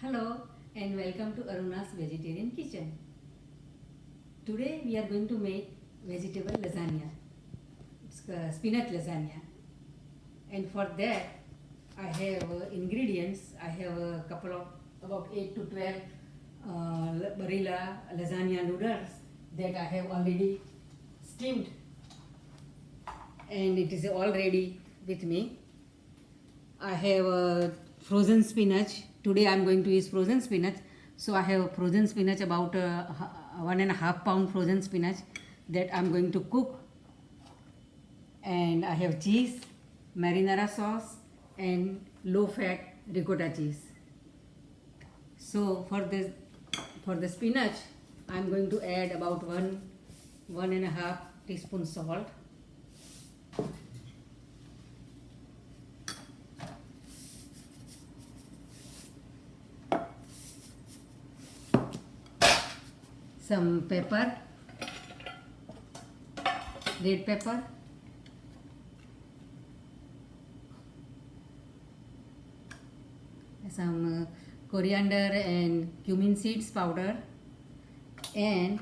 Hello and welcome to Aruna's Vegetarian Kitchen. Today we are going to make vegetable lasagna. It's spinach lasagna. And for that I have ingredients. I have a couple of about 8 to 12 Barilla lasagna noodles that I have already steamed, and it is all ready with me. I have frozen spinach. Today I am going to use frozen spinach. So I have frozen spinach, about 1.5 pound frozen spinach that I am going to cook. And I have cheese, marinara sauce and low fat ricotta cheese. So for the spinach I am going to add about 1.5 teaspoon salt. Some pepper, red pepper, some coriander and cumin seeds powder, and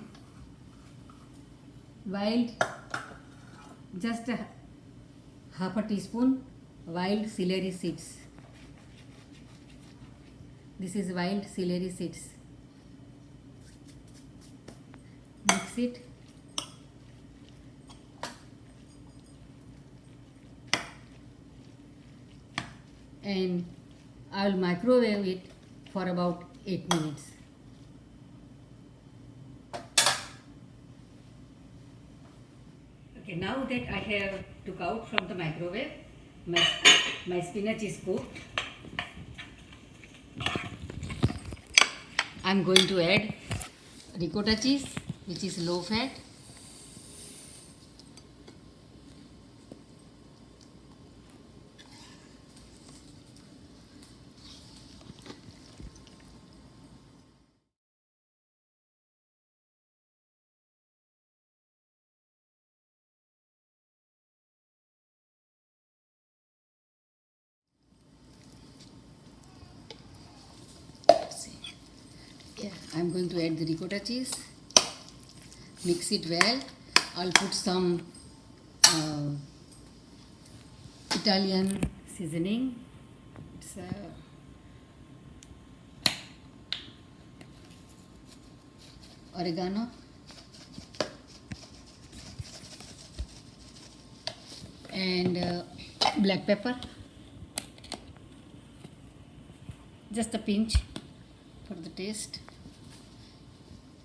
just half a teaspoon wild celery seeds. This is wild celery seeds. Mix it. And I will microwave it for about 8 minutes. Okay, now that I have took out from the microwave, my spinach is cooked. I am going to add ricotta cheese, which is low fat. I'm going to add the ricotta cheese. Mix it well. I'll put some Italian seasoning. It's oregano and black pepper. Just a pinch for the taste.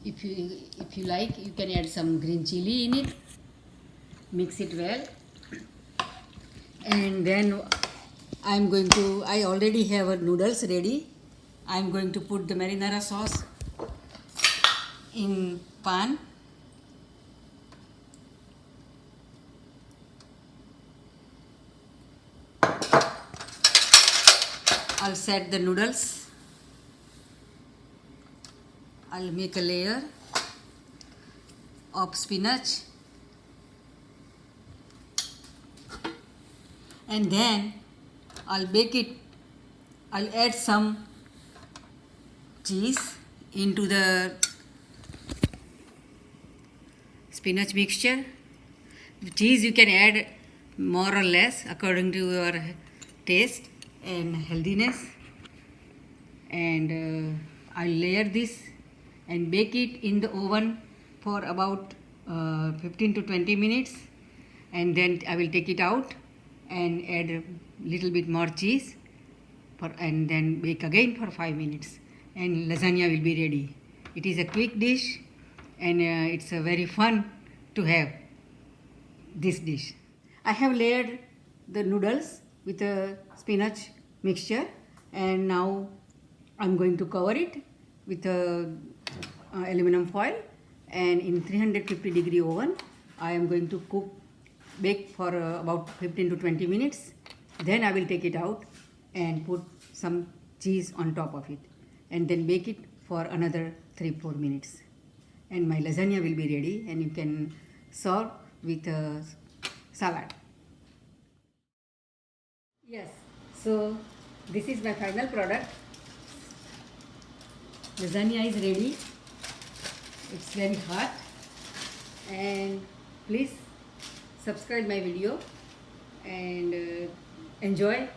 If you like, you can add some green chili in it. Mix it well, and then I already have noodles ready. I'm going to put the marinara sauce in pan. I'll set the noodles. I'll make a layer of spinach, and then I'll bake it. I'll add some cheese into the spinach mixture. The cheese you can add more or less according to your taste and healthiness. And I'll layer this and bake it in the oven for about 15 to 20 minutes, and then I will take it out and add a little bit more cheese and then bake again for 5 minutes, and lasagna will be ready. It is a quick dish, and it's very fun to have this dish. I have layered the noodles with a spinach mixture, and now I'm going to cover it with a aluminum foil, and in 350-degree oven I am going to bake for about 15 to 20 minutes. Then I will take it out and put some cheese on top of it, and then bake it for another 3-4 minutes, and my lasagna will be ready, and you can serve with a salad. Yes, so this is my final product. lasagna is ready. It's very hot, and please subscribe my video and enjoy.